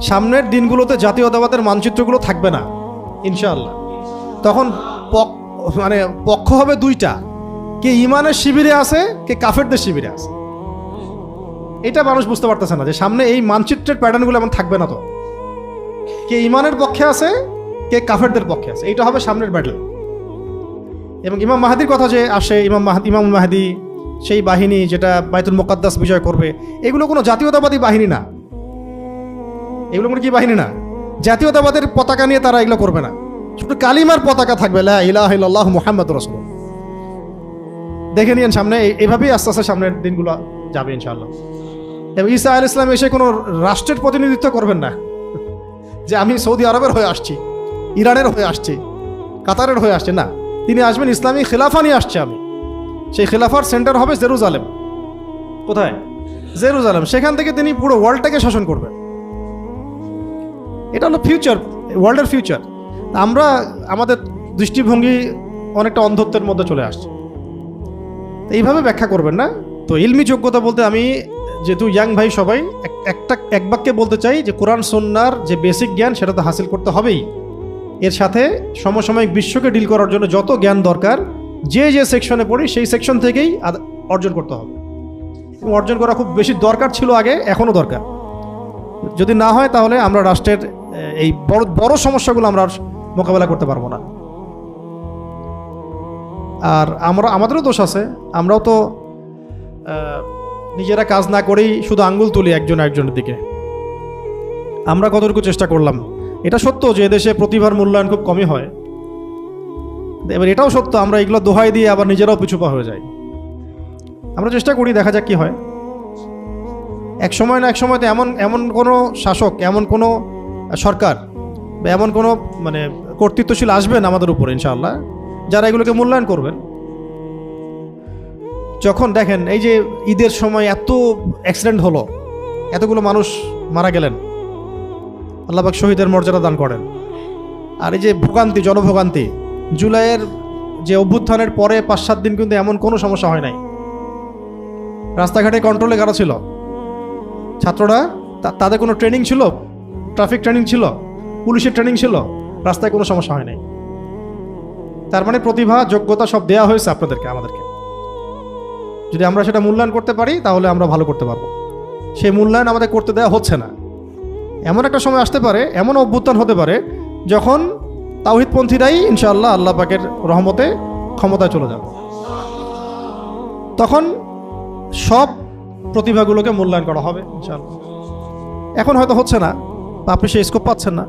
সামনের দিনগুলোতে জাতীয়তাবাদের মানচিত্রগুলো থাকবে না ইনশাআল্লাহ। তখন মানে পক্ষ হবে দুইটা, কে ইমানের শিবিরে আছে, কে কাফেরদের শিবিরে আছে। এটা মানুষ বুঝতে পারতেছে না যে সামনে এই মানচিত্রের প্যাটার্নগুলো এমন থাকবে না। তো কে ইমানের পক্ষে আছে, কে কাফেরদের পক্ষে আছে, এইটা হবে সামনের ব্যাটল। এবং ইমাম মাহাদির কথা যে আসে, ইমাম মাহাদি সেই বাহিনী যেটা বাইতুল মুকাদ্দাস বিজয় করবে, এগুলো কোনো জাতীয়তাবাদী বাহিনী না। এগুলো কোনো কি বাহিনী না, জাতীয়তাবাদের পতাকা নিয়ে তারা এগুলো করবে না। শুধু কালিমার পতাকা থাকবে, লা ইলাহা ইল্লাল্লাহু মুহাম্মাদুর রাসূলুল্লাহ। দেখে নিয়েন সামনে এইভাবেই আস্তে আস্তে সামনের দিনগুলো যাবে ইনশাআল্লাহ। এবং ঈসা আলাইহিস সালাম এসে কোনো রাষ্ট্রের প্রতিনিধিত্ব করবেন না, যে আমি সৌদি আরবের হয়ে আসছি, ইরানের হয়ে আসছি, কাতারের হয়ে আসছি, না। তিনি আসবেন ইসলামী খিলাফা নিয়ে আসছে আমি। সেই খিলাফার সেন্টার হবে জেরুজালেম। কোথায়? জেরুজালেম। সেখান থেকে তিনি পুরো ওয়ার্ল্ডটাকে শাসন করবেন। এটা হলো ফিউচার, ওয়ার্ল্ডের ফিউচার। আমরা আমাদের দৃষ্টিভঙ্গি অনেকটা অন্ধত্বের মধ্যে চলে আসছে। এইভাবে ব্যাখ্যা করবেন না। তো ইলমি যোগ্যতা বলতে আমি যেহেতু ইয়াং ভাই সবাই এক বাক্যে বলতে চাই যে কোরআন সুন্নাহর যে বেসিক জ্ঞান সেটা তো হাসিল করতে হবেই। এর সাথে সমসাময়িক বিশ্বকে ডিল করার জন্য যত জ্ঞান দরকার, যে যে সেকশনে পড়ি সেই সেকশন থেকেই অর্জন করতে হবে। এবং অর্জন করা খুব বেশি দরকার ছিল আগে, এখনও দরকার। যদি না হয় তাহলে আমরা রাষ্ট্রের এই বড় সমস্যাগুলো আমরা মোকাবেলা করতে পারবো না। আর আমাদেরও দোষ আছে। আমরাও তো নিজেরা কাজ না করেই শুধু আঙ্গুল তুলি একজনের দিকে। আমরা কতটুকু চেষ্টা করলাম। এটা সত্য যে এদেশে প্রতিভার মূল্যায়ন খুব কমই হয়। এবার এটাও সত্য আমরা এগুলো দোহাই দিয়ে আবার নিজেরাও পিছুপা হয়ে যাই। আমরা চেষ্টা করি, দেখা যাক কি হয়। এক সময় না এক সময় তো এমন কোনো শাসক, এমন কোনো সরকার বা এমন কোনো মানে কর্তৃত্বশীল আসবেন আমাদের উপর ইনশাআল্লাহ, যারা এগুলোকে মূল্যায়ন করবেন। যখন দেখেন এই যে ঈদের সময় এত অ্যাক্সিডেন্ট হলো, এতগুলো মানুষ মারা গেলেন, আল্লাহ পাক শহীদের মর্যাদা দান করেন। আর এই যে ভোগান্তি, জনভোগান্তি, জুলাইয়ের যে অভ্যুত্থানের পরে 5-7 দিন কিন্তু এমন কোনো সমস্যা হয় নাই। রাস্তাঘাটে কন্ট্রোলে কারা ছিল? ছাত্ররা। তাদের কোনো ট্রেনিং ছিল? ট্রাফিক ট্রেনিং ছিল, পুলিশের ট্রেনিং ছিল, রাস্তায় কোনো সমস্যা হয় নাই। তার মানে প্রতিভা, যোগ্যতা সব দেওয়া হয়েছে আপনাদেরকে, আমাদেরকে। যদি আমরা সেটা মূল্যায়ন করতে পারি তাহলে আমরা ভালো করতে পারবো। সেই মূল্যায়ন আমাদের করতে দেওয়া হচ্ছে না। এমন একটা সময় আসতে পারে, এমন অভ্যুত্থান হতে পারে যখন তাওহীদপন্থীরাই ইনশাআল্লাহ আল্লাহ পাকের রহমতে ক্ষমতায় চলে যাবে। তখন সব প্রতিভাগুলোকে মূল্যায়ন করা হবে ইনশাআল্লাহ। এখন হয়তো হচ্ছে না, আপনি সেই স্কোপ পাচ্ছেন না।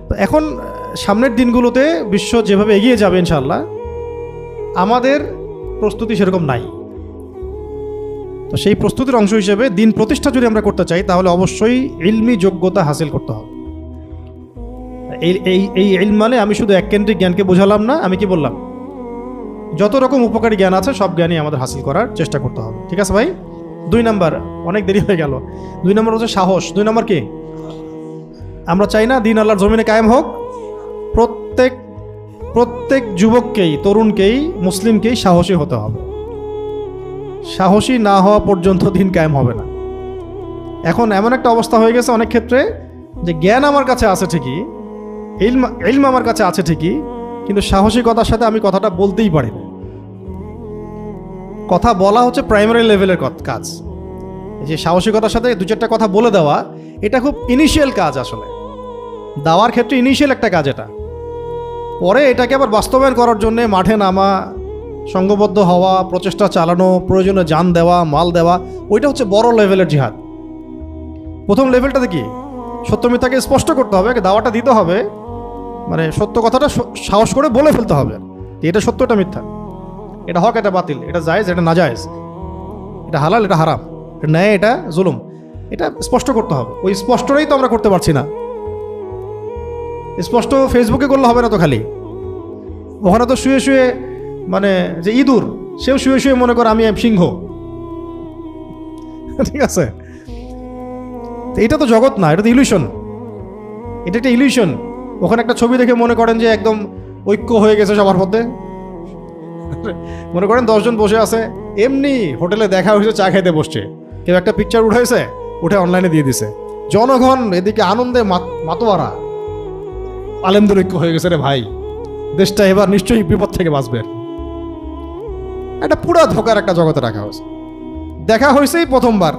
তো এখন সামনের দিনগুলোতে বিশ্ব যেভাবে এগিয়ে যাবে ইনশাআল্লাহ, আমাদের প্রস্তুতি সেরকম নাই। তো সেই প্রস্তুতির অংশ হিসেবে দিন প্রতিষ্ঠা যদি আমরা করতে চাই তাহলে অবশ্যই ইলমি যোগ্যতা হাসিল করতে হবে। এই ইলম মানে আমি শুধু এককেন্দ্রিক জ্ঞানকে বোঝালাম না, আমি কি বললাম, যত রকম উপকারী জ্ঞান আছে সব জ্ঞানই আমাদের হাসিল করার চেষ্টা করতে হবে। ঠিক আছে ভাই? 2 নাম্বার, অনেক দেরি হয়ে গেল। 2 নাম্বার হচ্ছে সাহস। 2 নাম্বার কি? আমরা চাই না দিন আল্লাহর জমিনে কায়েম হোক। প্রত্যেক যুবককেই, তরুণকেই, মুসলিমকেই সাহসী হতে হবে। সাহসী না হওয়া পর্যন্ত দিন কায়েম হবে না। এখন এমন একটা অবস্থা হয়ে গেছে অনেক ক্ষেত্রে যে জ্ঞান আমার কাছে আছে ঠিকই, ইলম আমার কাছে আছে ঠিকই, কিন্তু সাহসিকতার সাথে আমি কথাটা বলতেই পারি না। কথা বলা হচ্ছে প্রাইমারি লেভেলের কাজ। এই যে সাহসিকতার সাথে 2-4টা কথা বলে দেওয়া, এটা খুব ইনিশিয়াল কাজ। আসলে দাওয়ার ক্ষেত্রে ইনিশিয়াল একটা কাজ এটা। পরে এটাকে আবার বাস্তবায়ন করার জন্য মাঠে নামা, সংঘবদ্ধ হওয়া, প্রচেষ্টা চালানো, প্রয়োজনে জান দেওয়া, মাল দেওয়া, ওইটা হচ্ছে বড় লেভেলের জিহাদ। প্রথম লেভেলটাতে কি? সত্য মিথ্যাকে স্পষ্ট করতে হবে, দাওয়াটা দিতে হবে, মানে সত্য কথাটা সাহস করে বলে ফেলতে হবে, এটা সত্য, এটা মিথ্যা, এটা হক, এটা বাতিল, এটা জায়েজ, এটা নাজায়েজ, এটা হালাল, এটা হারাম, এটা ন্যায়, এটা জুলুম, এটা স্পষ্ট করতে হবে। ওই স্পষ্টটাই তো আমরা করতে পারছি না। স্পষ্ট ফেসবুকে করলে হবে না তো, খালি ওখানে তো শুয়ে শুয়ে, মানে যে ইঁদুর, সেও শুয়ে শুয়ে মনে করে আমি সিংহ। ঠিক আছে? এটা তো জগৎ না, এটা তো ইলিউশন। এটা একটা ইলিউশন। ওখানে একটা ছবি দেখে মনে করেন যে একদম ঐক্য হয়ে গেছে সবার মধ্যে। মনে করেন 10 জন বসে আছে, এমনি হোটেলে দেখা হয়েছে, চা খাইতে বসছে, কেউ একটা পিকচার উঠাইছে, উঠে অনলাইনে দিয়ে দিছে, জনগণ এদিকে আনন্দে মাতোয়ারা, আলেমদের ঐক্য হয়ে গেছে রে ভাই, দেশটা এবার নিশ্চয়ই বিপদ থেকে বাঁচবে। একটা পুরা ধোকার একটা জগতে রাখা হয়েছে। দেখা হয়েছেই প্রথমবার,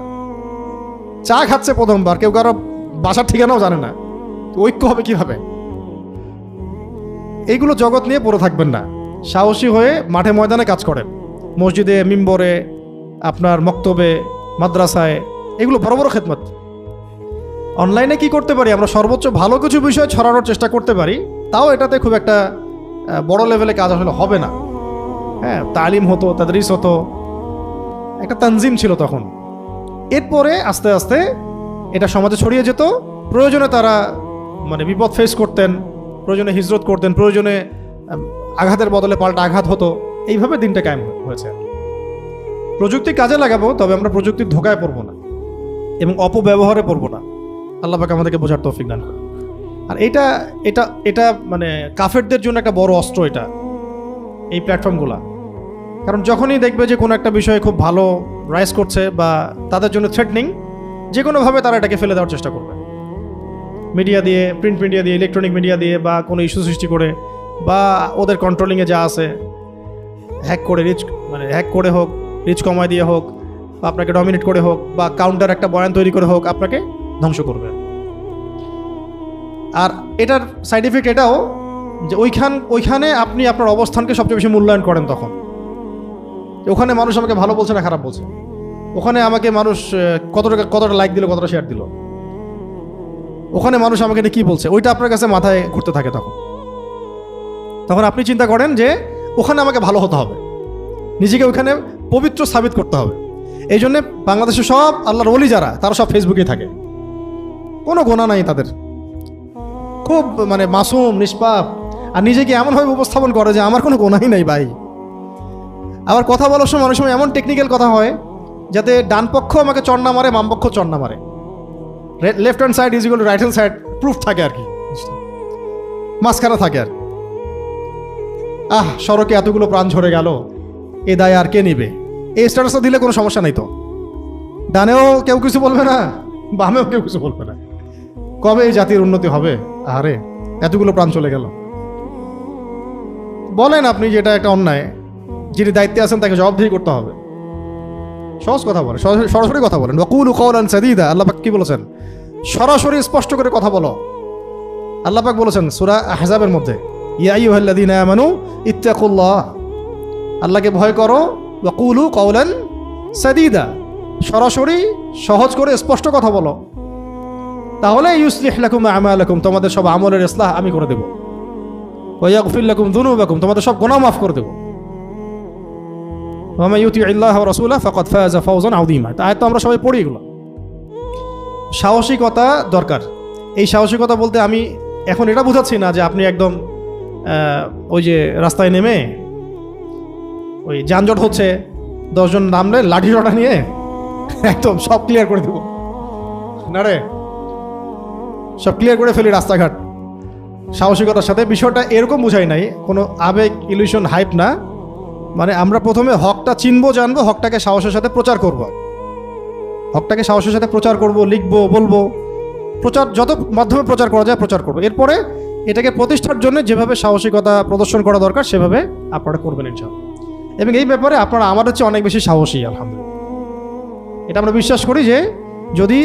চা খাচ্ছে প্রথমবার, কেউ কারো বাসার ঠিকানাও জানে না, ঐক্য হবে কিভাবে? এইগুলো জগৎ নিয়ে পড়ে থাকবেন না, সাহসী হয়ে মাঠে ময়দানে কাজ করেন, মসজিদে, মিম্বরে, আপনার মক্তবে, মাদ্রাসায়, এগুলো বড় বড় খেদমত। অনলাইনে কি করতে পারি আমরা? সর্বোচ্চ ভালো কিছু বিষয় ছড়ানোর চেষ্টা করতে পারি, তাও এটাতে খুব একটা বড় লেভেলে কাজ আসলে হবে না। হ্যাঁ, তালিম হতো, তাদরিস হতো, একটা তানজিম ছিল তখন। এরপরে আস্তে আস্তে এটা সমাজে ছড়িয়ে যেত। প্রয়োজনে তারা মানে বিপদ ফেস করতেন, প্রয়োজনে হিজরত করতেন, প্রয়োজনে আঘাতের বদলে পাল্টা আঘাত হতো। এইভাবে দিনটা কায়েম হয়েছে। প্রযুক্তি কাজে লাগাবো, তবে আমরা প্রযুক্তির ধোকায় পড়বো না এবং অপব্যবহারে পড়বো না। আল্লাহ পাক আমাদেরকে বোঝার তৌফিক দান করে। আর এটা এটা এটা মানে কাফেরদের জন্য একটা বড় অস্ত্র এটা, এই প্ল্যাটফর্মগুলা। কারণ যখনই দেখবে যে কোনো একটা বিষয়ে খুব ভালো রাইজ করছে বা তাদের জন্য থ্রেটনিং, যে কোনোভাবে তারা এটাকে ফেলে দেওয়ার চেষ্টা করবে, মিডিয়া দিয়ে, প্রিন্ট মিডিয়া দিয়ে, ইলেকট্রনিক মিডিয়া দিয়ে, বা কোনো ইস্যু সৃষ্টি করে, বা ওদের কন্ট্রোলিংয়ে যা আছে হ্যাক করে, হ্যাক করে হোক, রিচ কমায় দিয়ে হোক, বা আপনাকে ডমিনেট করে হোক, বা কাউন্টার একটা বয়ান তৈরি করে হোক, আপনাকে ধ্বংস করবে। আর এটার সাইড এফেক্ট এটাও যে ওইখানে আপনি আপনার অবস্থানকে সবচেয়ে বেশি মূল্যায়ন করেন। তখন ওখানে মানুষ আমাকে ভালো বলছে না খারাপ বলছে, ওখানে আমাকে মানুষ কতটা লাইক দিল, কতটা শেয়ার দিল, ওখানে মানুষ আমাকে নিয়ে কী বলছে, ওইটা আপনার কাছে মাথায় ঘুরতে থাকে। তখন আপনি চিন্তা করেন যে ওখানে আমাকে ভালো হতে হবে, নিজেকে ওইখানে পবিত্র সাবিত করতে হবে। এই জন্যে বাংলাদেশে সব আল্লাহর ওলি যারা, তারা সব ফেসবুকেই থাকে, কোনো গোনা নাই তাদের, খুব মানে মাসুম, নিষ্পাপ, আর নিজেকে এমনভাবে উপস্থাপন করে যে আমার কোনো গোনাই নাই ভাই। আবার কথা বলার সময় অনেক সময় এমন টেকনিক্যাল কথা হয় যাতে ডান পক্ষ আমাকে চড় না মারে, বাম পক্ষ চড় না মারে, left hand side is equal to right hand side proof থাকে আর কি, মাঝখানে থাকে আর। সড়কে এতগুলো প্রাণ ঝরে গেল, এ দায় আর কে নিবে? এই স্ট্যাটাসটা দিলে কোনো সমস্যা নেই তো, ডানেও কেউ কিছু বলবে না, বামেও কেউ কিছু বলবে না। কবে এই জাতির উন্নতি হবে? আরে এতগুলো প্রাণ চলে গেল। বলেন আপনি যে এটা একটা অন্যায়, যিনি দায়িত্বে আছেন তাকে জবাবদিহি করতে হবে। সহজ কথা বলেন, সরাসরি কথা বলেন। ওয়াকুলু কাওলান সাদীদা, আল্লাহ পাক কি বলেছেন? সরাসরি স্পষ্ট করে কথা বলো। আল্লাহ পাক বলেছেন সূরা আহজাবের মধ্যে, ইয়া আইয়ুহাল্লাযীনা আমানু ইত্তাকুল্লাহ, আল্লাহকে ভয় করো। ওয়াকুলু কাওলান সাদীদা, সরাসরি সহজ করে স্পষ্ট কথা বলো, তাহলে ইউসলিহ লাকুম আমালাকুম, তোমাদের সব আমলের ইসলাহ আমি করে দেব। ওয়া ইয়াগফির লাকুম যুনুবাকুম, তোমাদের সব গুনাহ মাফ করে দেব। ওয়া মান ইউতিইল্লাহ ওয়া রাসূলাহু ফাকাদ ফাযা ফাওজান আযীমা। তাই তো আমরা সবাই পড়ি এগুলো। সাহসিকতা দরকার। এই সাহসিকতা বলতে আমি এখন এটা বোঝাচ্ছি না যে আপনি একদম ওই যে রাস্তায় নেমে ওই যানজট হচ্ছে, 10 জন নামলে লাঠি রটা নিয়ে একদম সব ক্লিয়ার করে দেব না রে, সব ক্লিয়ার করে ফেলি রাস্তাঘাট। সাহসিকতার সাথে বিষয়টা এরকম বোঝাই নাই, কোনো আবেগ, ইলিউশন, হাইপ না। মানে আমরা প্রথমে হকটা চিনবো, জানবো, হকটাকে সাহসের সাথে প্রচার করব, হকটাকে সাহসের সাথে প্রচার করব, লিখবো, বলবো, প্রচার যত মাধ্যমে প্রচার করা যায় প্রচার করবো। এরপরে এটাকে প্রতিষ্ঠার জন্য যেভাবে সাহসিকতা প্রদর্শন করা দরকার সেভাবে আপনারা করবেন ইনশাআল্লাহ। এবং এই ব্যাপারে আপনারা আমাদের চেয়ে অনেক বেশি সাহসী, আলহামদুলিল্লাহ। এটা আমরা বিশ্বাস করি যে যদি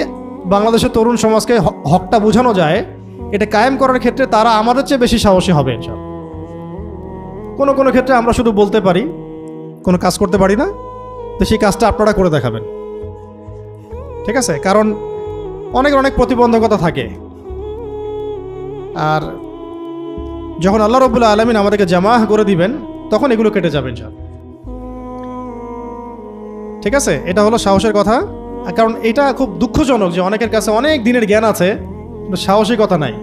বাংলাদেশের তরুণ সমাজকে হকটা বোঝানো যায়, এটা কায়েম করার ক্ষেত্রে তারা আমাদের চেয়ে বেশি সাহসী হবে ইনশাআল্লাহ। কোনো কোনো ক্ষেত্রে আমরা শুধু বলতে পারি, কোনো কাজ করতে পারি না, তো সেই কাজটা আপনারা করে দেখাবেন, ঠিক আছে? কারণ অনেক প্রতিবন্ধকতা থাকে, আর যখন আল্লাহ রাব্বুল আলামিন আমাদেরকে জামাহ করে দিবেন তখন এগুলো কেটে যাবে ইনশাআল্লাহ, ঠিক আছে? এটা হলো সাহসের কথা। কারণ এটা খুব দুঃখজনক যে অনেকের কাছে অনেক দিনের জ্ঞান আছে, সাহসিকতা নাই,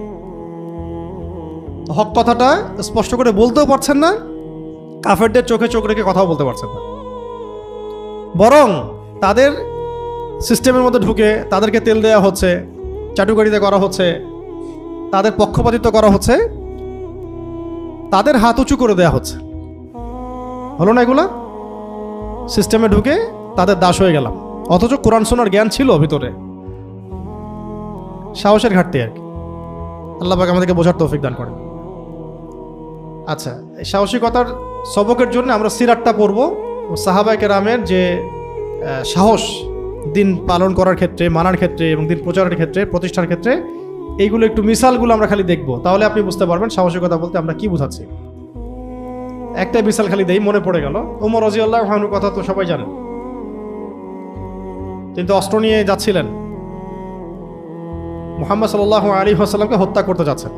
হক কথাটা স্পষ্ট করে বলতেও পারছেন না, কাফেরদের চোখে চোখ রেখে কথাও বলতে পারছেন না, বরং তাদের সিস্টেমের মধ্যে ঢুকে তাদেরকে তেল দেওয়া হচ্ছে, চাটুকারিতা করা হচ্ছে, তাদের পক্ষপাতিত্ব করা হচ্ছে, তাদের হাত উঁচু করে দেওয়া হচ্ছে। হলো না এগুলা? সিস্টেমে ঢুকে তাদের দাস হয়ে গেলাম, অথচ কোরআন শোনার জ্ঞান ছিল ভিতরে। সাহসের ঘাটতি আর কি। আল্লাহ পাক আমাদেরকে বোঝার তৌফিক দান করেন। আচ্ছা, এই সাহসিকতার সবকের জন্য আমরা সিরাতটা পড়ব। সাহাবায়ে কেরামের যে সাহস দিন পালন করার ক্ষেত্রে, মানার ক্ষেত্রে এবং দিন প্রচারের ক্ষেত্রে, প্রতিষ্ঠার ক্ষেত্রে, এইগুলো একটু মিসালগুলো আমরা খালি দেখব, তাহলে আপনি বুঝতে পারবেন সাহসিকতা বলতে আমরা কি বোঝাচ্ছি। একটা মিসাল খালি দেই, মনে পড়ে গেল। ওমর রাদিয়াল্লাহু আনহুর কথা তো সবাই জানেন। তিনি তো অস্ত্র নিয়ে যাচ্ছিলেন, মুহাম্মদ সাল্লাল্লাহু আলাইহি ওয়াসাল্লামকে হত্যা করতে যাচ্ছেন।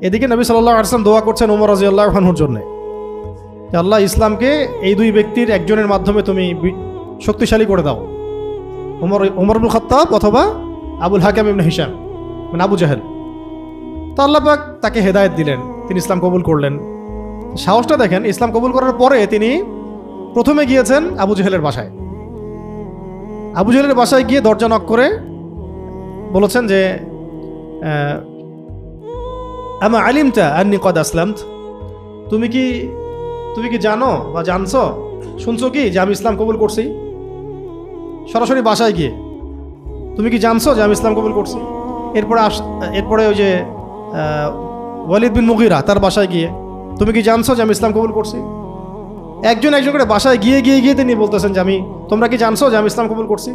এদিকে নবী সাল্লাল্লাহু আলাইহি ওয়াসাল্লাম দোয়া করছেন ওমর রাদিয়াল্লাহু আনহুর জন্য, আল্লাহ ইসলামকে এই দুই ব্যক্তির একজনের মাধ্যমে তুমি শক্তিশালী করে দাও, ওমর ইবনুল খাত্তাব অথবা আবুল হাকাম ইবনে হিশাম, মানে আবু জাহেল। তো আল্লাহ পাক তাকে হেদায়েত দিলেন, তিনি ইসলাম কবুল করলেন। সাহসটা দেখেন, ইসলাম কবুল করার পরে তিনি প্রথমে গিয়েছেন আবু জাহেলের বাসায়। আবু জাহেলের বাসায় গিয়ে দরজা নক করে বলেছেন যে আমা আলিমতা আন্নী কদ আসলামত, তুমি কি জানো বা জানছো, শুনছো কি যে আমি ইসলাম কবুল করছি? সরাসরি বাসায় গিয়ে তুমি কি জানছো যে আমি ইসলাম কবুল করছি? এরপরে ওই যে ওয়ালিদ বিন মুগিরা, তার বাসায় গিয়ে তুমি কি জানছো যে আমি ইসলাম কবুল করছি? একজন করে বাসায় গিয়ে তিনি বলতেছেন যে তোমরা কি জানছো যে আমি ইসলাম কবুল করছি?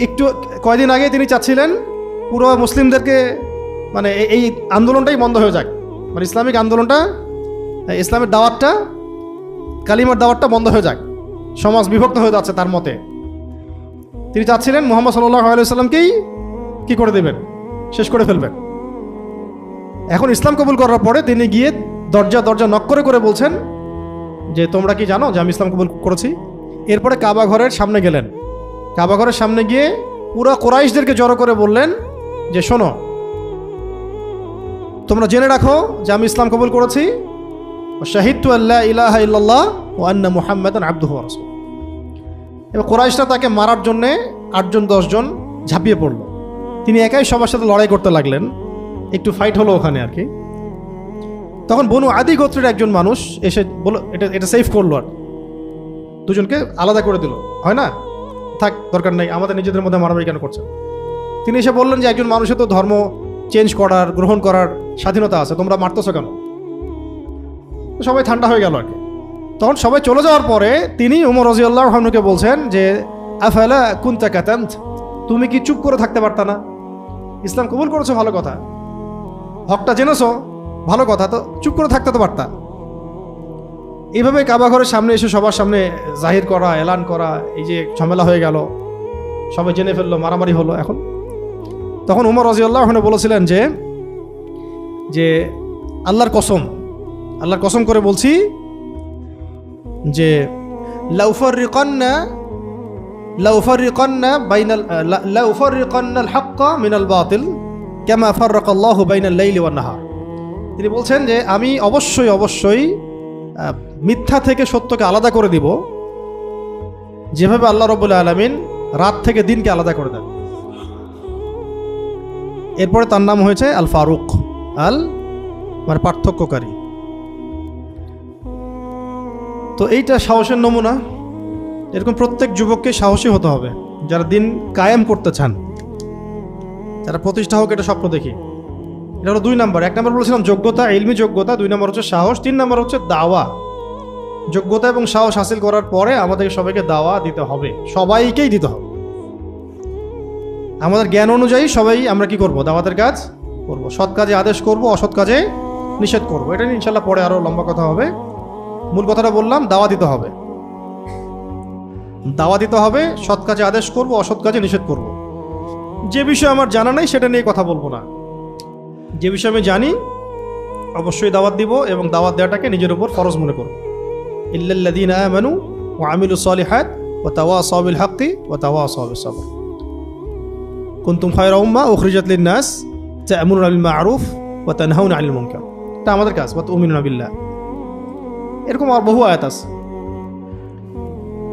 একটু কয়দিন আগে তিনি চাচ্ছিলেন পুরো মুসলিমদেরকে, মানে এই আন্দোলনটাই বন্ধ হয়ে যাক, মানে ইসলামিক আন্দোলনটা, ইসলামের দাওয়াতটা, কালিমার দাওয়াতটা বন্ধ হয়ে যাক, সমাজ বিভক্ত হয়ে যাচ্ছে তার মতে। তিনি চাচ্ছিলেন মুহাম্মদ সাল্লাল্লাহু আলাইহি ওয়াসাল্লামকেই কি করে দেবেন, শেষ করে ফেলবেন। এখন ইসলাম কবুল করার পরে তিনি গিয়ে দরজা নক করে বলছেন যে তোমরা কি জানো যে আমি ইসলাম কবুল করেছি? এরপরে কাবা ঘরের সামনে গেলেন। কাবা ঘরের সামনে গিয়ে পুরো কুরাইশদেরকে জড়ো করে বললেন যে শোনো, তোমরা জেনে রাখো যে আমি ইসলাম কবুল করেছি, শাহিদতু আল্লা ইলাহা ইল্লাল্লাহ ওয়া আন্না মুহাম্মাদান আবদুহু ওয়া রাসূলুহু। এবার কুরাইশরা তাকে মারার জন্যে 8-10 জন ঝাঁপিয়ে পড়ল। তিনি একাই সবার সাথে লড়াই করতে লাগলেন, একটু ফাইট হলো ওখানে আর কি। তখন বনু আদি গোত্রের একজন মানুষ এসে বলল, এটা সেফ করলো, আর দুজনকে আলাদা করে দিল। হয় না, থাক, দরকার নেই, আমাদের নিজেদের মধ্যে মারামারি কেন করছেন? তিনি এসে বললেন যে একজন মানুষের তো ধর্ম চেঞ্জ করার, গ্রহণ করার স্বাধীনতা আছে, তোমরা মারতেছো কেন? সবাই ঠান্ডা হয়ে গেল আর কি। তখন সবাই চলে যাওয়ার পরে তিনি ওমর রাদিয়াল্লাহু আনহুকে বলছেন যে আফালা কুনতা কাতান্ত, তুমি কি চুপ করে থাকতে পারতা না? ইসলাম কবুল করেছো, ভালো কথা, হকটা জেনেছো, ভালো কথা, তো চুপ করে থাকতে তো পারতা। এইভাবে কাবা ঘরের সামনে এসে সবার সামনে জাহির করা, এলান করা, এই যে ঝামেলা হয়ে গেল, সবাই জেনে ফেললো, মারামারি হলো। এখন তখন ওমর রাদিয়াল্লাহু আনহু বলেছিলেন যে আল্লাহর কসম করে বলছি যে লাউফাররিকান্না আল হাক্কা মিনাল বাতিল কামা ফাররাকাল্লাহু বাইনাল লাইলি ওয়ান নাহার। তিনি বলছেন যে আমি অবশ্যই মিথ্যা থেকে সত্যকে আলাদা করে দিব, যেভাবে আল্লাহ রাব্বুল আলামিন রাত থেকে দিনকে আলাদা করে দেন। এরপরে তার নাম হয়েছে আল ফারুক, মানে পার্থক্যকারী। তো এইটা সাহসের নমুনা। এরকম প্রত্যেক যুবককে সাহসী হতে হবে, যারা দিন কায়েম করতে চান, যারা প্রতিষ্ঠা হোক, এটা স্বপ্ন দেখি। এটা হলো 2 নম্বর। 1 নম্বর বলেছিলাম যোগ্যতা, ইলমি যোগ্যতা। 2 নম্বর হচ্ছে সাহস। 3 নম্বর হচ্ছে দাওয়া। যোগ্যতা এবং সাহস হাসিল করার পরে আমাদের সবাইকে দাওয়া দিতে হবে, সবাইকেই দিতে হবে। আমাদের জ্ঞান অনুযায়ী সবাই আমরা কি করব? দাওয়াতের কাজ করব, সৎ কাজে আদেশ করব, অসৎ কাজে নিষেধ করব। এটা নিয়ে ইনশাল্লাহ পরে আরও লম্বা কথা হবে। মূল কথাটা বললাম, দাওয়া দিতে হবে, সৎ কাজে আদেশ করব, অসৎ কাজে নিষেধ করব। যে বিষয় আমার জানা নেই সেটা নিয়ে কথা বলবো না, যে বিষয় আমি জানি অবশ্যই দাওয়াত দিব, এবং দাওয়াত দেওয়াটাকে নিজের উপর ফরজ মনে করব। ইল্লাল্লাযীনা আমানু ওয়া আমিলুস সালিহাত ওয়া তাওয়াসাউ বিল হাক্কি ওয়া তাওয়াসাউ বিস সাবর কুনতুম খায়রা উম্মাহ উখরিজাত লিন-নাস তা'মুরুনা বিল মা'রুফ ওয়া তানহাউনা আনিল মুনকার। এটা আমাদের কাজ। ওয়া তু'মিনুনা বিল্লাহ। এরকম আর বহু আয়াত আছে।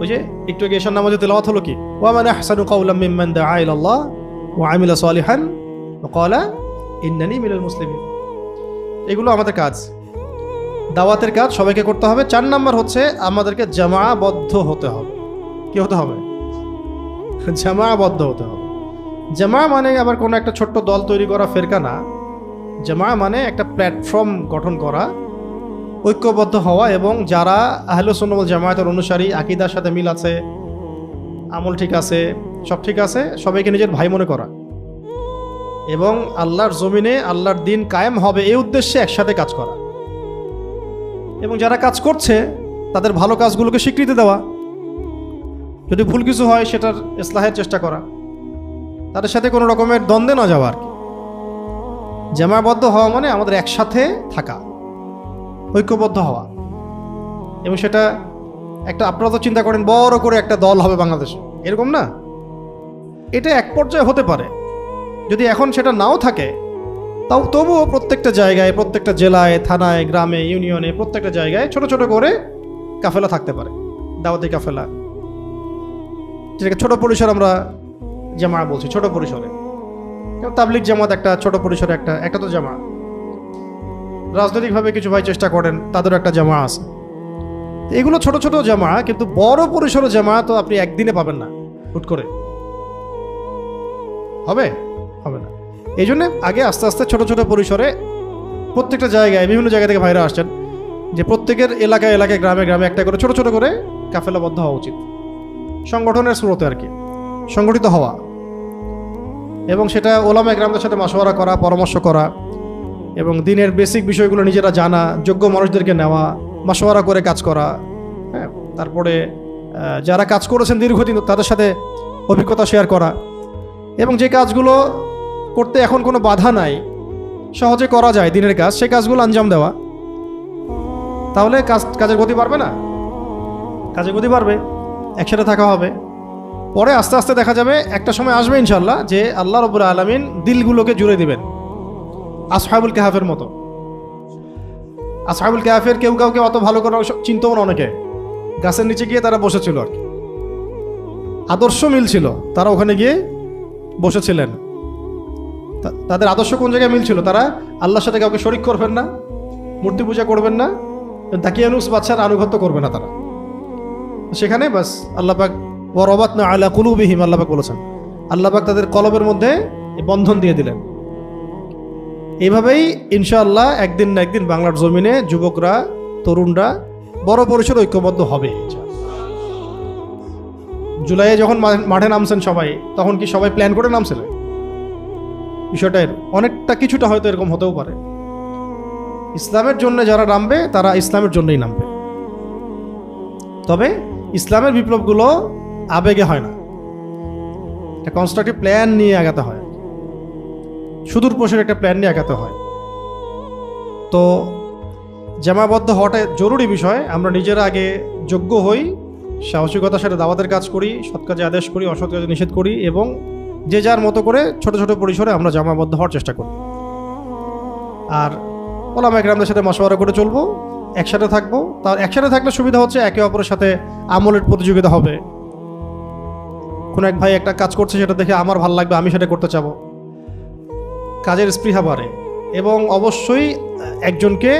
ওই যে একটু আগে এশার নামাজে তেলাওয়াত হলো কি, ওয়া মান আহসানু কাওলাম মিম্মান দাআ ইলাল্লাহ ওয়া আমিলা সালিহান ওয়া ক্বালা ইন্নানি মিনাল মুসলিমিন। এগুলো আমাদের কাজ, দাওয়াতের কাজ সবাইকে করতে হবে। 4 নম্বর হচ্ছে আমাদেরকে জামাআবদ্ধ হতে হবে। কি হতে হবে? জামাআবদ্ধ হতে হবে। জামা মানে আবার কোনো একটা ছোট্ট দল তৈরি করা ফেরকা না। জামা মানে একটা প্ল্যাটফর্ম গঠন করা, ঐক্যবদ্ধ হওয়া, এবং যারা আহলুস সুন্নাহ ওয়াল জামায়াতের অনুসারী, আকীদার সাথে মিল আছে, আমল ঠিক আছে, সব ঠিক আছে, সবাইকে নিজের ভাই মনে করা এবং আল্লাহর জমিনে আল্লাহর দিন কায়েম হবে এই উদ্দেশ্যে একসাথে কাজ করা, এবং যারা কাজ করছে তাদের ভালো কাজগুলোকে স্বীকৃতি দেওয়া, যদি ভুল কিছু হয় সেটার ইসলাহের চেষ্টা করা, তাদের সাথে কোনো রকমের দ্বন্দ্বে না যাওয়া আর কি। জামাবদ্ধ হওয়া মানে আমাদের একসাথে থাকা, ঐক্যবদ্ধ হওয়া, এবং সেটা একটা, আপনারা তো চিন্তা করেন বড় করে একটা দল হবে বাংলাদেশে, এরকম না। এটা এক পর্যায়ে হতে পারে, যদি এখন সেটা নাও থাকে তাও তবুও প্রত্যেকটা জায়গায়, প্রত্যেকটা জেলায়, থানায়, গ্রামে, ইউনিয়নে, প্রত্যেকটা জায়গায় ছোট ছোট করে কাফেলা থাকতে পারে, দাওয়াতি কাফেলা, যেটাকে ছোট পরিসর আমরা জামা বলছি, ছোট পরিসরে। তাবলিগ জামাত একটা ছোট পরিসরে, একটা তো জামা। রাজনৈতিকভাবে কিছু ভাই চেষ্টা করেন, তাদেরও একটা জামা আছে। এগুলো ছোট ছোট জামা, কিন্তু বড় পরিসরে জামা তো আপনি একদিনে পাবেন না, হুট করে হবে না। এই জন্য আগে আস্তে আস্তে ছোট ছোট পরিসরে প্রত্যেকটা জায়গায়, বিভিন্ন জায়গা থেকে ভাইরা আসছেন, যে প্রত্যেকের এলাকায় এলাকায়, গ্রামে গ্রামে একটা করে ছোট ছোট করে কাফেলাবদ্ধ হওয়া উচিত, সংগঠনের স্রোতে আর কি, সংগঠিত হওয়া, এবং সেটা ওলামা একরামদের সাথে মাশওয়ারা করা, পরামর্শ করা, এবং দিনের বেসিক বিষয়গুলো নিজেরা জানা, যোগ্য মানুষদেরকে নেওয়া, মাশওয়ারা করে কাজ করা। হ্যাঁ, তারপরে যারা কাজ করেছেন দীর্ঘদিন তাদের সাথে অভিজ্ঞতা শেয়ার করা, এবং যে কাজগুলো করতে এখন কোনো বাধা নাই, সহজে করা যায় দিনের কাজ, সেই কাজগুলো আঞ্জাম দেওয়া। তাহলে কাজের গতি বাড়বে না? কাজের গতি বাড়বে, একসাথে থাকা হবে। পরে আস্তে আস্তে দেখা যাবে, একটা সময় আসবে ইনশাল্লাহ, যে আল্লাহ রাব্বুল আলামিন দিলগুলোকে জুড়ে দিবেন, আসহাবুল কাহাফের মতো। আসহাবুল কাহাফের কেউ কাউকে অত ভালো করে চিনতেও না, অনেকে গাছের নিচে গিয়ে তারা বসেছিল আর কি, আদর্শ মিল ছিল, তারা ওখানে গিয়ে বসেছিলেন। তাদের আদর্শ কোন জায়গায় মিল ছিল? তারা আল্লাহর সাথে কাউকে শরিক করবেন না, মূর্তি পূজা করবেন না, দাকিয়ানুস বাদশার আনুগত্য করবে না তারা। সেখানে বাস আল্লাহ পাক ওয়ারাবাতনা আলা কুলুবিহিম, আল্লাহ পাক বলেছেন, আল্লাহ পাক তাদের কলবের মধ্যে বন্ধন দিয়ে দিলেন। এইভাবেই ইনশাআল্লাহ একদিন না একদিন বাংলার জমিনে যুবকরা, তরুণরা বড় পরিসরে ঐক্যবদ্ধ হবে। জুলাইয়ে যখন মাঠে নামছেন সবাই, তখন কি সবাই প্ল্যান করে নামছিলেন? বিষয়টা অনেকটা কিছুটা হয়তো এরকম হতেও পারে। ইসলামের জন্য যারা নামবে তারা ইসলামের জন্যই নামবে, তবে ইসলামের বিপ্লবগুলো আবেগে হয় না, একটা কনস্ট্রাকটিভ প্ল্যান নিয়ে আগাতে হয়, সুদূর প্রসারী একটা প্ল্যান নিয়ে আগাতে হয়। তো জামাবদ্ধ হওয়াটা জরুরি বিষয়। আমরা নিজেরা আগে যোগ্য হই, সাহসিকতার সাথে দাওয়াতের কাজ করি, সৎ কাজে আদেশ করি, অসৎ কাজে নিষেধ করি, এবং যে যার মতো করে ছোট ছোট পরিসরে আমরা জামাবদ্ধ হওয়ার চেষ্টা করি। আর ওলামা একরামদের সাথে মাশওয়ারা করে চলবো, একসাথে থাকবো। তার একসাথে থাকলে সুবিধা হচ্ছে একে অপরের সাথে আমলের প্রতিযোগিতা হবে। কোনো এক ভাই একটা কাজ করছে, সেটা দেখে আমার ভালো লাগবে, আমি সেটা করতে চাবো, কাজের স্পৃহা বাড়ে। এবং অবশ্যই একজনকে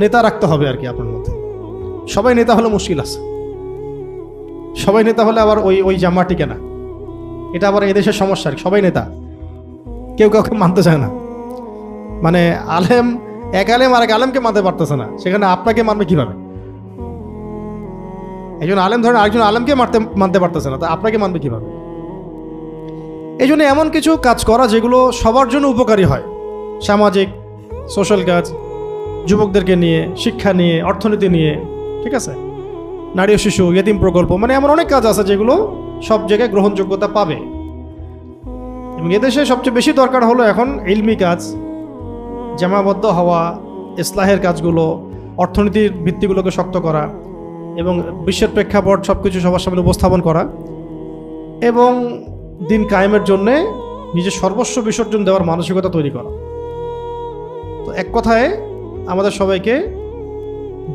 নেতা রাখতে হবে আর কি আপনার মধ্যে। সবাই নেতা হলে মুশকিল আছে, সবাই নেতা হলে আবার ওই জামা টিকে না, এটা আবার এদেশের সমস্যা। সবাই নেতা, কেউ কাউকে মানতে চায় না, মানে আলেম, এক আলেম আর এক আলেমকে মানতে পারতেছে না, সেখানে আপনাকে মানবে কিভাবে? একজন আলেম ধরেন আরেকজন আলেমকে মানতে পারতেছে না, তা আপনাকে মানবে কিভাবে? এই জন্য এমন কিছু কাজ করা যেগুলো সবার জন্য উপকারী হয়, সামাজিক, সোশ্যাল কাজ, যুবকদেরকে নিয়ে, শিক্ষা নিয়ে, অর্থনীতি নিয়ে, ঠিক আছে, নারী ও শিশু, ইয়েতিম প্রকল্প, মানে এমন অনেক কাজ আছে যেগুলো সব জায়গায় গ্রহণযোগ্যতা পাবে। এবং এদেশে সবচেয়ে বেশি দরকার হলো এখন ইলমি কাজ, জামাবদ্ধ হওয়া, ইসলাহের কাজগুলো, অর্থনীতির ভিত্তিগুলোকে শক্ত করা, এবং বিশ্বের প্রেক্ষাপট সব কিছু সবার সামনে উপস্থাপন করা, এবং দিন কায়েমের জন্যে নিজের সর্বস্ব বিসর্জন দেওয়ার মানসিকতা তৈরি করা। তো এক কথায় আমাদের সবাইকে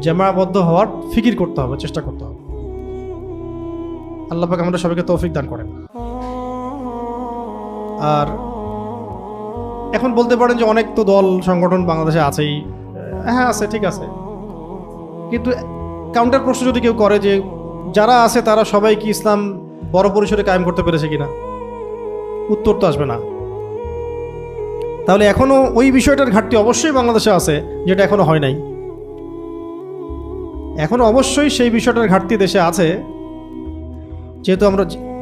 জামাবদ্ধ হওয়ার ফিকির করতে হবে, চেষ্টা করতে হবে। আল্লাহ পাক আমাদের সবাইকে তৌফিক দান করেন। আর এখন বলতে পারেন যে অনেক তো দল সংগঠন বাংলাদেশে আছেই, হ্যাঁ আছে, ঠিক আছে, কিন্তু কাউন্টার প্রশ্ন যদি কেউ করে যে যারা আছে তারা সবাই কি ইসলাম বড় পরিসরে কায়েম করতে পেরেছে কিনা? উত্তর তো আসবে না। তাহলে এখনও ওই বিষয়টার ঘাটতি অবশ্যই বাংলাদেশে আছে, যেটা এখনও হয় নাই। এখনও অবশ্যই সেই বিষয়টার ঘাটতি দেশে আছে,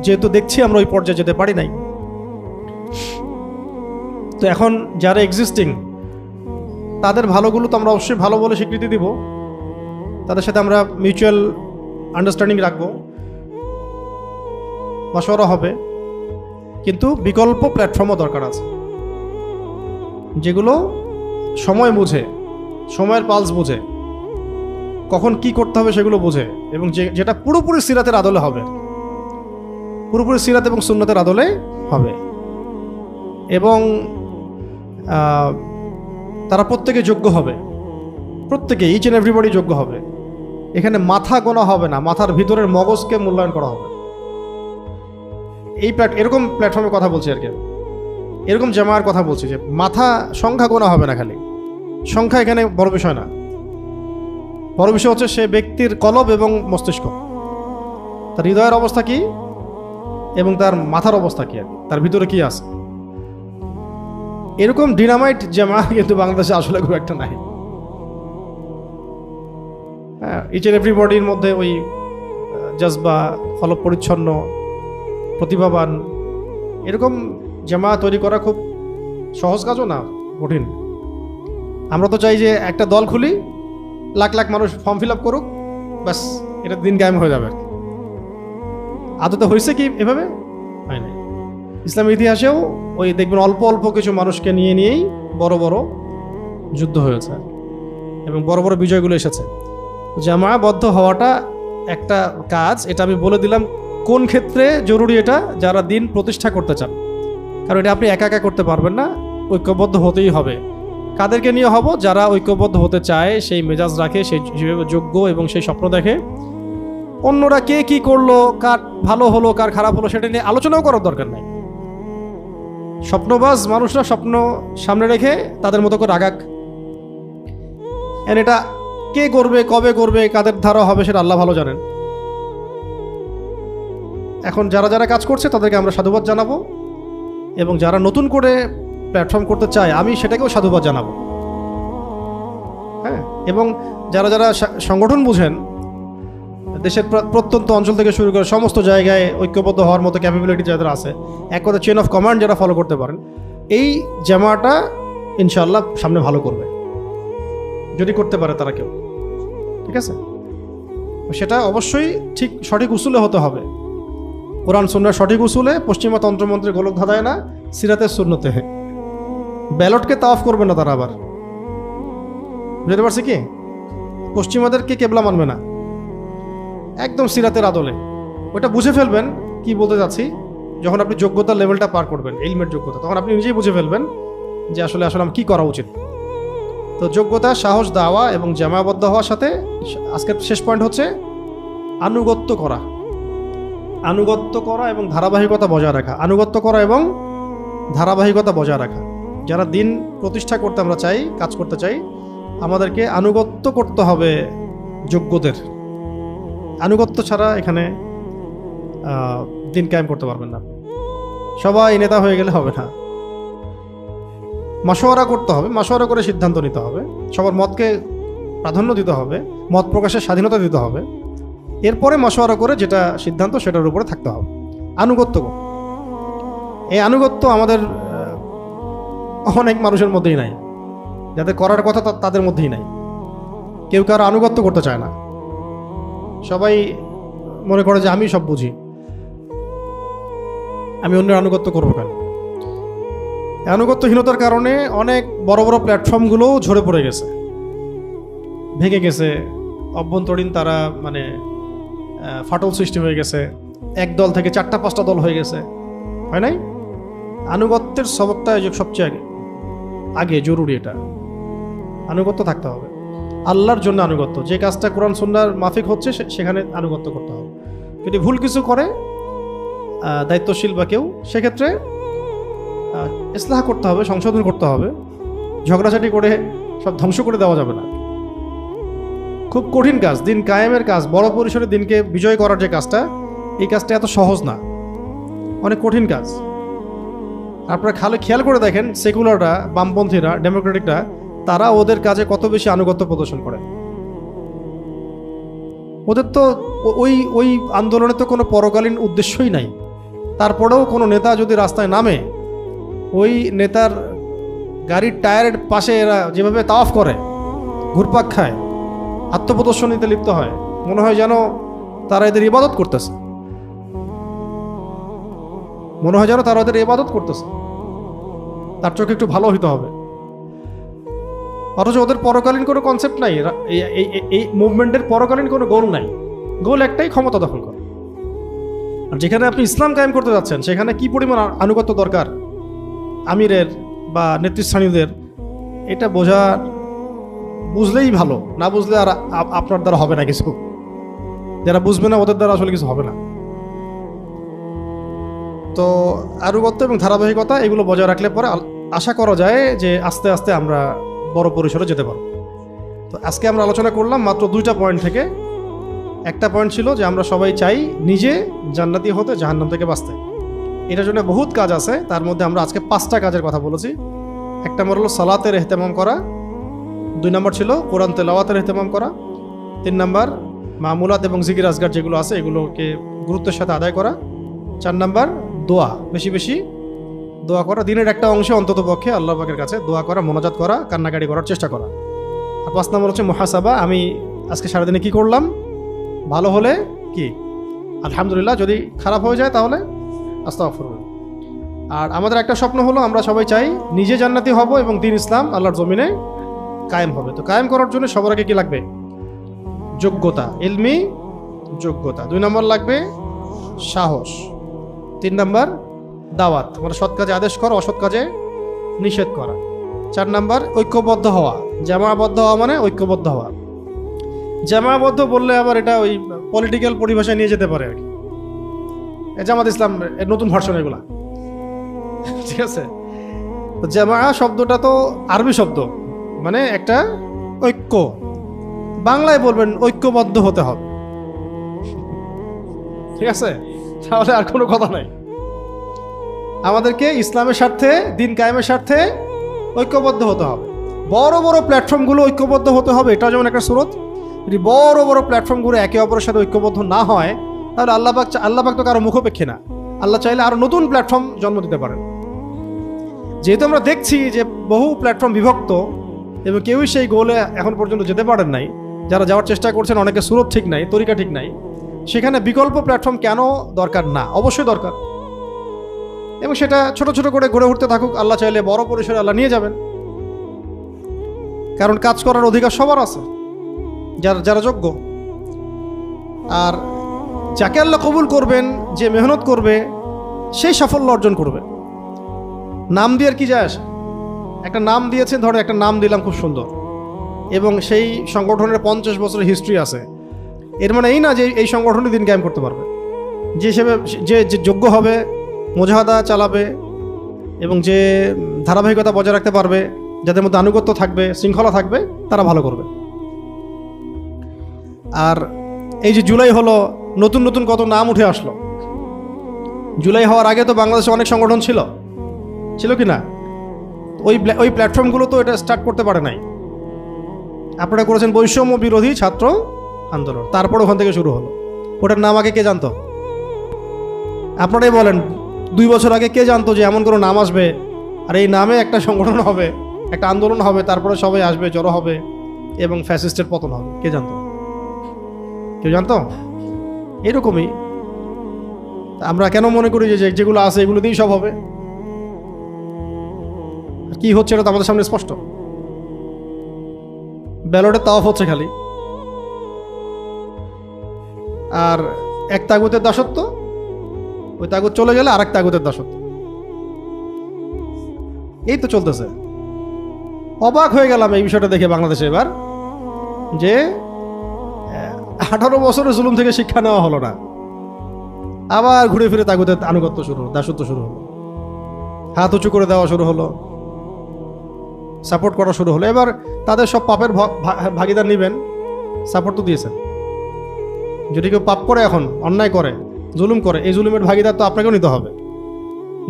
যেহেতু দেখছি আমরা ওই পর্যায়ে যেতে পারি নাই। তো এখন যারা এক্সিস্টিং, তাদের ভালোগুলো তো আমরা অবশ্যই ভালো বলে স্বীকৃতি দিব, তাদের সাথে আমরা মিউচুয়াল আন্ডারস্ট্যান্ডিং রাখবো, মাশওয়ারা হবে। কিন্তু বিকল্প প্ল্যাটফর্মও দরকার আছে, যেগুলো সময় বুঝে, সময়ের পালস বুঝে, কখন কি করতে হবে সেগুলো বুঝে, এবং যেটা পুরোপুরি সিরাতের আদলে হবে, পুরোপুরি সিরাত এবং সুন্নতের আদলে হবে। এবং তারা প্রত্যেকে যোগ্য হবে, প্রত্যেকে, ইচ অ্যান্ড এভরিবডি যোগ্য হবে। এখানে মাথা গোনা হবে না, মাথার ভিতরের মগজকে মূল্যায়ন করা হবে। এরকম প্ল্যাটফর্মে কথা বলছি আর কি, এরকম জামায়ার কথা বলছি, যে মাথা সংখ্যা গোনা হবে না, খালি সংখ্যা এখানে বড় বিষয় না। বড় বিষয় হচ্ছে সে ব্যক্তির কলব এবং মস্তিষ্ক, তার হৃদয়ের অবস্থা কি এবং তার মাথার অবস্থা কি, তার ভিতরে কি আছে। এরকম ডিনামাইট জামা কিন্তু বাংলাদেশে আসলে খুব একটা নাই। হ্যাঁ, ইচ অ্যান্ড এভরিবডির মধ্যে ওই জজবা, কলব পরিচ্ছন্ন, প্রতিভাবান, এরকম জামা তৈরি করা খুব সহজ কাজও না, কঠিন। আমরা তো চাই যে একটা দল খুলি, লাখ লাখ মানুষ ফর্ম ফিল আপ করুক, ব্যাস এটা দিন কায়েম হয়ে যাবে। আদতে হয়েছে কি এভাবে? হয় না। ইসলামের ইতিহাসেও ওই দেখবেন অল্প অল্প কিছু মানুষকে নিয়েই বড় বড় যুদ্ধ হয়েছে এবং বড় বড় বিজয়গুলো এসেছে। জামায়াবদ্ধ হওয়াটা একটা কাজ, এটা আমি বলে দিলাম কোন ক্ষেত্রে জরুরি। এটা যারা দিন প্রতিষ্ঠা করতে চান, কারণ এটা আপনি একা একা করতে পারবেন না, ঐক্যবদ্ধ হতেই হবে। কাদেরকে নিয়ে হব? যারা ঐক্যবদ্ধ হতে চায়, সেই মেজাজ রাখে, সেই যোগ্য এবং সেই স্বপ্ন দেখে। অন্যরা কে কি করলো, কার ভালো হলো, কার খারাপ হলো, সেটা নিয়ে আলোচনাও করার দরকার নাই। স্বপ্নবাজ মানুষরা স্বপ্ন সামনে রেখে তাদের মতো করে আগাক। এটা কে করবে, কবে করবে, কাদের ধারা হবে, সেটা আল্লাহ ভালো জানেন। এখন যারা যারা কাজ করছে তাদেরকে আমরা সাধুবাদ জানাবো, এবং যারা নতুন করে প্ল্যাটফর্ম করতে চায় আমি সেটাকেও সাধুবাদ জানাবো। হ্যাঁ, এবং যারা যারা সংগঠন বুঝেন, দেশের প্রত্যন্ত অঞ্চল থেকে শুরু করে সমস্ত জায়গায় ঐক্যবদ্ধ হওয়ার মতো ক্যাপাবিলিটি যাদের আছে, এক কথা চেন অফ কমান্ড যারা ফলো করতে পারেন, এই জামাটা ইনশাআল্লাহ সামনে ভালো করবে, যদি করতে পারে তারা কেউ। ঠিক আছে, সেটা অবশ্যই ঠিক সঠিক উসুলে হতে হবে। কোরআন সুন্নাহর সঠিক উসুলে, পশ্চিমা তন্ত্রমন্ত্রের গোলক ধাঁধায় না, সিরাতের সুন্নতে। ব্যালটকে তাওয়াফ করবে না তারা আবার, বুঝতে পারছি কি? পশ্চিমাদেরকে কেবলা মানবে না, একদম সিরাতের আদলে। ওটা বুঝে ফেলবেন কি বলতে যাচ্ছি যখন আপনি যোগ্যতার লেভেলটা পার করবেন, ইলমের যোগ্যতা, তখন আপনি নিজেই বুঝে ফেলবেন যে আসলে আমার কি করা উচিত। তো যোগ্যতা, সাহস, দাওয়া এবং জামায়াবদ্ধ হওয়ার সাথে আজকের শেষ পয়েন্ট হচ্ছে আনুগত্য করা। আনুগত্য করা এবং ধারাবাহিকতা বজায় রাখা। আনুগত্য করা এবং ধারাবাহিকতা বজায় রাখা। যারা দিন প্রতিষ্ঠা করতে আমরা চাই, কাজ করতে চাই, আমাদেরকে আনুগত্য করতে হবে যোগ্যদের। আনুগত্য ছাড়া এখানে দিন কায়েম করতে পারবেন না। সবাই নেতা হয়ে গেলে হবে না, মাশওয়ারা করতে হবে, মাশওয়ারা করে সিদ্ধান্ত নিতে হবে, সবার মতকে প্রাধান্য দিতে হবে, মত প্রকাশের স্বাধীনতা দিতে হবে। এরপরে মাশওয়ারা করে যেটা সিদ্ধান্ত সেটার উপরে থাকতে হবে। আনুগত্য, এই আনুগত্য আমাদের অনেক মানুষের মধ্যেই নাই, যাদের করার কথা তাদের মধ্যেই নাই। কেউ কারো আনুগত্য করতে চায় না, সবাই মনে করে যে আমি সব বুঝি, আমি অন্যের আনুগত্য করবো কেন। আনুগত্যহীনতার কারণে অনেক বড় বড় প্ল্যাটফর্মগুলোও ঝরে পড়ে গেছে, ভেঙে গেছে, অভ্যন্তরীণ তারা ফাটল সৃষ্টি হয়ে গেছে, এক দল থেকে 4-5টা দল হয়ে গেছে, হয় নাই? আনুগত্যের সবকটা সবচেয়ে আগে জরুরি, এটা আনুগত্য থাকতে হবে। আল্লাহর জন্য আনুগত্য, যে কাজটা কোরআন সুন্নাহর মাফিক হচ্ছে সেখানে আনুগত্য করতে হবে। যদি ভুল কিছু করে দায়িত্বশীল বা কেউ, সেক্ষেত্রে ইসলাহ করতে হবে, সংশোধন করতে হবে। ঝগড়াঝাটি করে সব ধ্বংস করে দেওয়া যাবে না। খুব কঠিন কাজ, দিন কায়েমের কাজ, বড় পরিসরে দিনকে বিজয় করার যে কাজটা, এই কাজটা এত সহজ না, অনেক কঠিন কাজ। আপনারা খালি খেয়াল করে দেখেন, সেকুলাররা, বামপন্থীরা, ডেমোক্রেটিকরা, তারা ওদের কাজে কত বেশি আনুগত্য প্রদর্শন করে। ওদের তো ওই ওই আন্দোলনে তো কোনো পরকালীন উদ্দেশ্যই নাই। তারপরেও কোনো নেতা যদি রাস্তায় নামে, ওই নেতার গাড়ির টায়ারের পাশে এরা যেভাবে তাওয়াফ করে, ঘুরপাক খায়, আত্মপ্রদর্শনীতে লিপ্ত হয়, মনে হয় যেন তারা এদের ইবাদত করতেছে, মনে হয় যেন তারা এদের ইবাদত করতেছে। তার চোখে একটু ভালো হইতে হবে। অথচ ওদের পরকালীন কোনো কনসেপ্ট নাই। এই মুভমেন্টের পরকালীন কোনো গোল নাই। গোল একটাই, ক্ষমতা দখল করা। আর যেখানে আপনি ইসলাম কায়েম করতে যাচ্ছেন, সেখানে কি পরিমাণ আনুগত্য দরকার আমিরের বা নেতৃস্থানীয়দের, এটা বুঝলেই ভালো। না বুঝলে আর আপনার দ্বারা হবে না কিছু। যারা বুঝবে না, ওদের দ্বারা আসলে কিছু হবে না। তো আনুগত্য এবং ধারাবাহিকতা এগুলো বজায় রাখলে পরে আশা করা যায় যে আস্তে আস্তে আমরা বড় পরিসরে যেতে পারব। তো আজকে আমরা আলোচনা করলাম মাত্র 2টা পয়েন্ট থেকে। একটা পয়েন্ট ছিল যে আমরা সবাই চাই নিজে জান্নাতি হতে, জাহান্নাম থেকে বাঁচতে। এটার জন্য বহুত কাজ আছে, তার মধ্যে আমরা আজকে 5টা কাজের কথা বলেছি। 1 নম্বর হলো সালাতের ইহতেমাম করা, 2 নম্বর ছিল কোরআন তেলাওয়াতের ইহতেমাম করা, 3 নম্বর মামুলাত এবং জিকির আজগার যেগুলো আছে এগুলোকে গুরুত্বের সাথে আদায় করা, 4 নম্বর দোয়া, বেশি বেশি দোয়া করা, দিনের একটা অংশে অন্তত পক্ষে আল্লাহ পাকের কাছে দোয়া করা, মোনাজাত করা, কান্নাকাটি করার চেষ্টা করা। আর 5 নম্বর হচ্ছে মুহাসাবা, আমি আজকে সারাদিনে কি করলাম, ভালো হলে কি আলহামদুলিল্লাহ, যদি খারাপ হয়ে যায় তাহলে আস্তাগফিরুল্লাহ। আর আমাদের একটা স্বপ্ন হলো আমরা সবাই চাই নিজে জান্নাতি হব এবং দ্বীন ইসলাম আল্লাহর জমিনে কায়েম হবে। তো কায়েম করার জন্য সবার আগে কি লাগবে? যোগ্যতা, ইলমি যোগ্যতা। 2 নম্বর লাগবে সাহস। 3 নম্বর দাওয়াত, মানে সৎ কাজে আদেশ করা, অসৎ কাজে নিষেধ করা। 4 নম্বর ঐক্যবদ্ধ হওয়া, জামাবদ্ধ হওয়া মানে ঐক্যবদ্ধ হওয়া। জামাবদ্ধ বললে আবার এটা ওই পলিটিক্যাল পরিভাষায় নিয়ে যেতে পারে আর কি, জামাত ইসলাম এর নতুন ভার্সন এগুলা, ঠিক আছে? তো জামা শব্দটা তো আরবি শব্দ, মানে একটা ঐক্য। বাংলায় বলবেন ঐক্যবদ্ধ হতে হবে, ঠিক আছে? তাহলে আর কোনো কথা নাই। আমাদেরকে ইসলামের স্বার্থে, দিন কায়েমের স্বার্থে ঐক্যবদ্ধ হতে হবে। বড় বড় প্ল্যাটফর্মগুলো ঐক্যবদ্ধ হতে হবে, এটা যেমন একটা সুরত। যদি বড় বড় প্ল্যাটফর্মগুলো একে অপরের সাথে ঐক্যবদ্ধ না হয়, তাহলে আল্লাহ পাক তো কারো মুখোপেক্ষী না। আল্লাহ চাইলে আরো নতুন প্ল্যাটফর্ম জন্ম দিতে পারেন। যেহেতু আমরা দেখছি যে বহু প্ল্যাটফর্ম বিভক্ত এবং কেউই সেই গোলে এখন পর্যন্ত যেতে পারেন নাই, যারা যাওয়ার চেষ্টা করছেন অনেকে সুরত ঠিক নাই, তরিকা ঠিক নাই, সেখানে বিকল্প প্ল্যাটফর্ম কেন দরকার না? অবশ্যই দরকার, এবং সেটা ছোট ছোট করে গড়ে উঠতে থাকুক। আল্লাহ চাইলে বড় পরিসরে আল্লাহ নিয়ে যাবেন, কারণ কাজ করার অধিকার সবার আছে, যারা যোগ্য। আর যাকে আল্লাহ কবুল করবেন, যে মেহনত করবে, সেই সাফল্য অর্জন করবে। নাম দিয়ে আর কি যায় আসে? একটা নাম দিয়েছেন, ধরো একটা নাম দিলাম খুব সুন্দর, এবং সেই সংগঠনের 50 বছরের হিস্ট্রি আছে, এর মানে এই না যে এই সংগঠনই দিন কায়েম করতে পারবে। যে হিসেবে যে যোগ্য হবে, মুজাহাদা চালাবে এবং যে ধারাবাহিকতা বজায় রাখতে পারবে, যাদের মধ্যে আনুগত্য থাকবে, শৃঙ্খলা থাকবে, তারা ভালো করবে। আর এই যে জুলাই হলো, নতুন নতুন কত নাম উঠে আসলো। জুলাই হওয়ার আগে তো বাংলাদেশে অনেক সংগঠন ছিল কি না? ওই প্ল্যাটফর্মগুলো তো এটা স্টার্ট করতে পারে নাই। আপনারা করেছেন বৈষম্য বিরোধী ছাত্র আন্দোলন, তারপর ওখান থেকে শুরু হলো। ওটার নাম আগে কে জানতো? আপনারাই বলেন, 2 বছর আগে কে জানতো যে এমন কোনো নাম আসবে, আর এই নামে একটা সংগঠন হবে, একটা আন্দোলন হবে, তারপরে সবাই আসবে, জড়ো হবে এবং ফ্যাসিস্টের পতন হবে? কে জানতো? কেউ জানতো? এরকমই আমরা কেন মনে করি যে যেগুলো আছে এগুলো দিয়েই সব হবে? কি হচ্ছে এটা তো আমাদের সামনে স্পষ্ট। ব্যালটে তাওয়াফ হচ্ছে খালি, আর এক তাগুতের দাসত্ব, ওই তাগুত চলে গেলে আরেক তাগুতের দাসত্ব, এই তো চলতেছে। অবাক হয়ে গেলাম এই বিষয়টা দেখে বাংলাদেশে এবার, যে 18 বছরের জুলুম থেকে শিক্ষা নেওয়া হলো না, আবার ঘুরে ফিরে তাগুতের আনুগত্য শুরু হলো, দাসত্ব শুরু হলো, হাত উঁচু করে দেওয়া শুরু হলো, সাপোর্ট করা শুরু হলো। এবার তাদের সব পাপের ভাগিদার নেবেন, সাপোর্ট তো দিয়েছেন। যদি কেউ পাপ করে, এখন অন্যায় করে, জুলুম করে, এই জুলুমের ভাগিদার তো আপনাকেও নিতে হবে।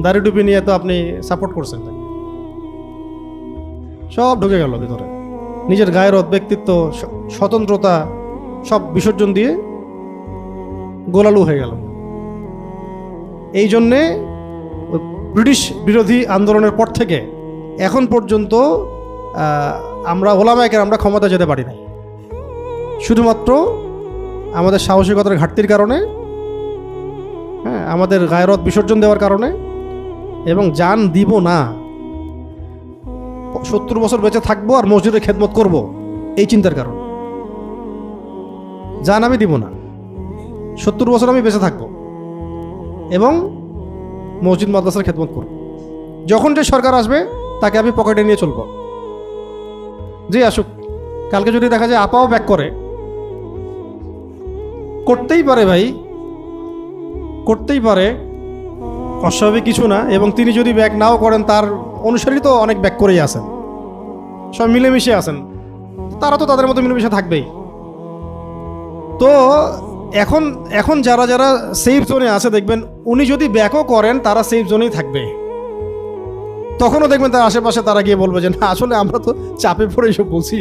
দাড়ি টুপি নিয়ে তো আপনি সাপোর্ট করছেন তাকে। সব ঢুকে গেল ভিতরে, নিজের গায়রত, ব্যক্তিত্ব, স্বতন্ত্রতা সব বিসর্জন দিয়ে গোলালু হয়ে গেল। এই জন্যে ব্রিটিশ বিরোধী আন্দোলনের পর থেকে এখন পর্যন্ত আমরা ওলামায়ে আমরা ক্ষমতা যেতে পারি না, শুধুমাত্র আমাদের সাহসিকতার ঘাটতির কারণে, হ্যাঁ, আমাদের গায়রত বিসর্জন দেওয়ার কারণে, এবং জান দিব না, 70 বছর বেঁচে থাকবো আর মসজিদে খেদমত করব, এই চিন্তার কারণে জান আমি দিব না, 70 বছর আমি বেঁচে থাকবো এবং মসজিদ মাদ্রাসার খেদমত করব। যখন যে সরকার আসবে তাকে আমি পকেটে নিয়ে চলবো, যে আসুক। কালকে যদি দেখা যায় আপাও ব্যাক করে, করতেই পারে ভাই, করতেই পারে, অস্বাভাবিক কিছু না। এবং তিনি যদি ব্যাক নাও করেন, তার অনুসারী তো অনেক ব্যাক করেই আছেন, সব মিলেমিশে আছেন, তারা তো তাদের মতো মিলেমিশে থাকবেই। তো এখন এখন যারা যারা সেফ জোনে আছে দেখবেন, উনি যদি ব্যাকও করেন তারা সেফ জোনেই থাকবে। তখনও দেখবেন তার আশেপাশে তারা গিয়ে বলবে যে না, আসলে আমরা তো চাপে পড়ে এসব বলছি,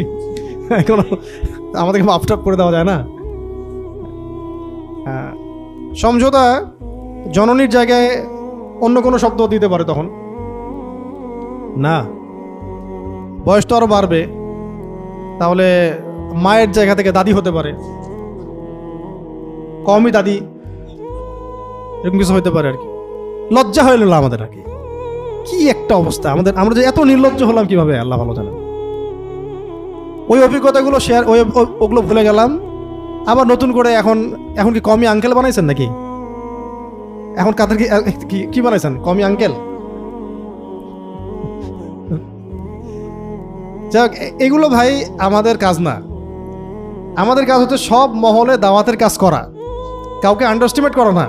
এখন আমাদেরকে মাফটাপ করে দেওয়া যায় না। হ্যাঁ, সমঝোতা জননীর জায়গায় অন্য কোনো শব্দ দিতে পারে তখন না, বয়স তো আরও বাড়বে, তাহলে মায়ের জায়গা থেকে দাদি হতে পারে, কমই দাদি, এরকম কিছু হতে পারে আর কি। লজ্জা হয়ে নিল আমাদের আর কি। কি একটা অবস্থা আমাদের, আমরা যে এত নির্লজ্জ হলাম কিভাবে আল্লাহ ভালো জানেন। ওই অভিজ্ঞতাগুলো শেয়ার, ওগুলো ভুলে গেলাম। আবার নতুন করে এখন কি কমি আঙ্কেল বানাইছেন নাকি? এখন কাদের কি বানাইছেন? কমি আঙ্কেল। যাক, এগুলো ভাই আমাদের কাজ না। আমাদের কাজ হচ্ছে সব মহলে দাওয়াতের কাজ করা, কাউকে আন্ডারস্টিমেট করা না।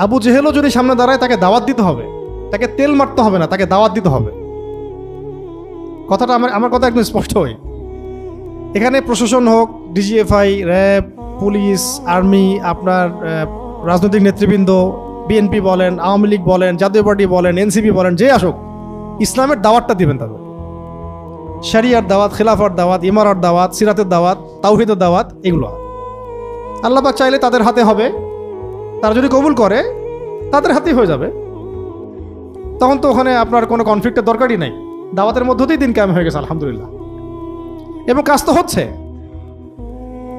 আবু জেহেলও যদি সামনে দাঁড়ায়, তাকে দাওয়াত দিতে হবে, তাকে তেল মারতে হবে না, তাকে দাওয়াত দিতে হবে। কথাটা আমার কথা একদম স্পষ্ট হয়। এখানে প্রশাসন হোক, ডিজিএফআই, র্যাব, পুলিশ, আর্মি, আপনার রাজনৈতিক নেতৃবৃন্দ, বিএনপি বলেন, আওয়ামী লীগ বলেন, জাতীয় পার্টি বলেন, এনসিপি বলেন, যে আসুক, ইসলামের দাওয়াতটা দিবেন তাদের। শরিয়ার দাওয়াত, খিলাফার দাওয়াত, ইমারার দাওয়াত, সিরাতের দাওয়াত, তাওহীদের দাওয়াত, এগুলো আল্লাহ পাক চাইলে তাদের হাতে হবে। তারা যদি কবুল করে, তাদের হাতেই হয়ে যাবে। তখন তো ওখানে আপনার কোনো কনফ্লিক্টের দরকারই নাই। দাওয়াতের মধ্য দিয়েই দিন কায়েম হয়ে গেছে আলহামদুলিল্লাহ, এবং কাজ তো হচ্ছে।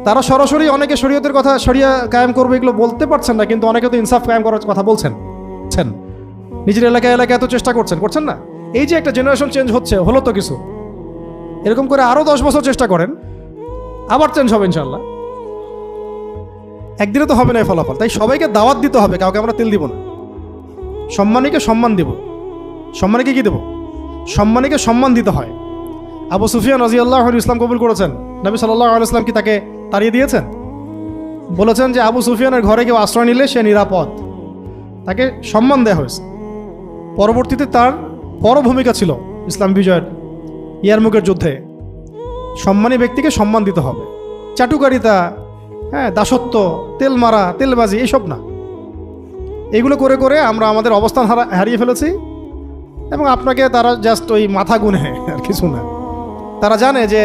তারা সরাসরি অনেকে শরীয়তের কথা, শরিয়া কায়েম করবে এগুলো বলতে পারছেন না, কিন্তু অনেকে তো ইনসাফ কায়েম করার কথা বলছেন। নিজের এলাকায় এত চেষ্টা করছেন না? এই যে একটা জেনারেশন চেঞ্জ হচ্ছে, হলো তো কিছু, এরকম করে আরো 10 বছর চেষ্টা করেন, আবার চেঞ্জ হবে ইনশাল্লাহ। একদিনে তো হবে না ফলাফল। তাই সবাইকে দাওয়াত দিতে হবে, কাউকে আমরা তেল দিব না। সম্মানীকে সম্মান দিব। সম্মানীকে কি দেব? সম্মানীকে সম্মান দিতে হয়। আবু সুফিয়ান রাদিয়াল্লাহু আনহু ইসলাম কবুল করেছেন, নবী সাল্লাল্লাহু আলাইহি ওয়াসাল্লাম কি তাকে তাড়িয়ে দিয়েছেন? বলেছেন যে আবু সুফিয়ানের ঘরে কেউ আশ্রয় নিলে সে নিরাপদ, তাকে সম্মান দেওয়া হয়েছে। পরবর্তীতে তার বড় ভূমিকা ছিল ইসলাম বিজয়ের, ইয়ারমুকের যুদ্ধে। সম্মানী ব্যক্তিকে সম্মান দিতে হবে। চাটুকারিতা, হ্যাঁ, দাসত্ব, তেল মারা, তেলবাজি, এইসব না। এগুলো করে করে আমরা আমাদের অবস্থান হারিয়ে ফেলেছি। এবং আপনাকে তারা জাস্ট ওই মাথা গুনে আর কিছু না। তারা জানে যে